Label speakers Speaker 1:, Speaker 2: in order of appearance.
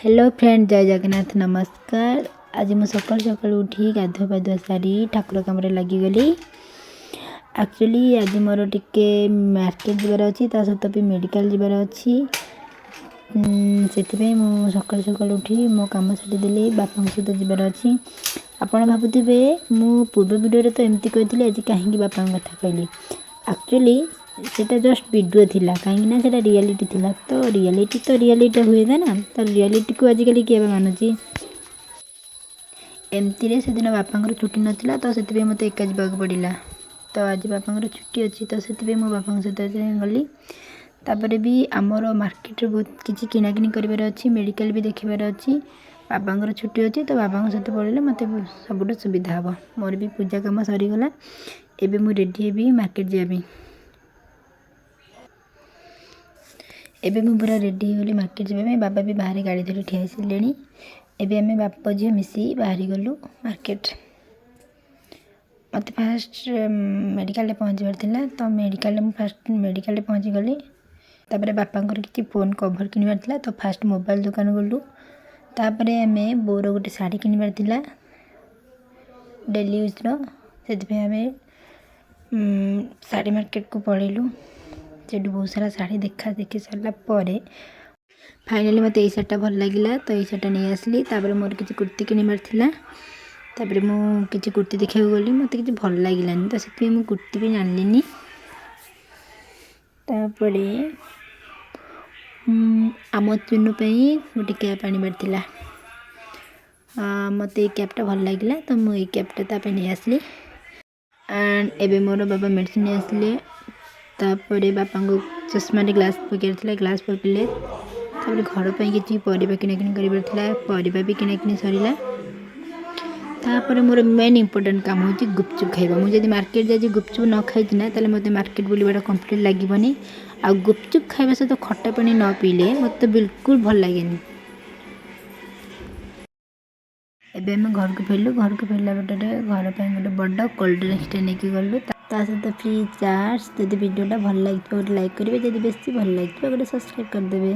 Speaker 1: Hello friend, जय जगन्नाथ, नमस्कार। आज मुझे सकाल सकाल उठी गाधुआ पाधुआ सारी ठाकुर कम लगिगली। एक्चुअली आज मोर टिके मार्केट जबार अच्छी सहित भी मेडिकल जबार अच्छी से मु सकाल सकाल उठी मो कम सारीदेली बापा सहित जबार अच्छी। आपड़ भावुवे मु पूर्व वीडियो तो एमती कही आज कहीं बापा कथा कहली। एक्चुअली सेटा जस्ट वीडियो थिला कहीं सेटा रियलिटी थिला। तो रियलिटी हुए ना, तो रियलिटी को आजिकल किए मानुची। एमती से दिन बापा छुट्टी नाला तो से मत एका जावाक पड़ा। तो आज बापा छुट्टी अच्छी तो से मो बापा सहित गली। तापर भी आमर मार्केट बहुत किसी किणाकिणी करार अच्छी, मेडिकल भी देखार अच्छी। बाबा छुट्टी अच्छी तो बाबा सहित पड़े मत सब सुविधा हम। मोर भी पूजा कम सरीगला। एबे मु रेडी हेबी मार्केट जाबी। एबे मु पूरा रेडी होली मार्केट जाबे। बाबा भी बाहर गाड़ी धरी ठिया सारे। एबे आमे बाप झील मिसी बाहर गलु मार्केट। मत फास्ट मेडिकल पहुँचबार थिला तो मेडिकल फास्ट मेडिकल पहुँची गली। तापर बापा किसी फोन कवर किणवार थिला तो फास्ट मोबाइल दुकान गलु। तापर आमे बोर गोटे शाढ़ी किणवार थिला डेली यूज रो। से आमे शाढ़ी मार्केट को पड़ेलु। से बहुत सारा शाढ़ी देखी सारा फाइनाली मत ये शार्टा भल लगे तो ये शार्टा नहीं आसली। तापर मोर किसी कुर्ती किणवार थिला। तापर मु किसी कुर्ती देखा गली मत कि भल लगे तो से मु कुर्ती भी जानली। तापर आम चुनु गोटे कैप आनबार थिला। मत ये कैपटा भल लगे तो मुझे कैपटा नहीं आसली। एंड एबे मोर बाबा मेडिसिन आसले। तापर बापा को चश्मा ग्लास पकड़ ग्लास पकड़े। तापर घर पर किसी परिवा किणाकिणी करार भी किणाकिणी सरला। तापर मोर मेन इंपोर्टेंट काम होची गुपचुप खाइबा। मुझे जब मार्केट जाए गुपचुप न खाई ना ताले मते मार्केट बुलवाटा कंप्लीट लागबनी। आ गुपचुप खाइबा सहित खट्टा पानी न पीले मत बिल्कुल भल लगेनी। एबे हम घर को फेरलु। घर को फेरला बटे घर पर गोटे बड़ कोल्ड ड्रिंक्स नहीं गलु। सहित फ्री चार्ज। जब वीडियोटा भल लगे गोटे लाइक करेंगे, जब बेसी भल लगे गोटे सब्सक्राइब करदे।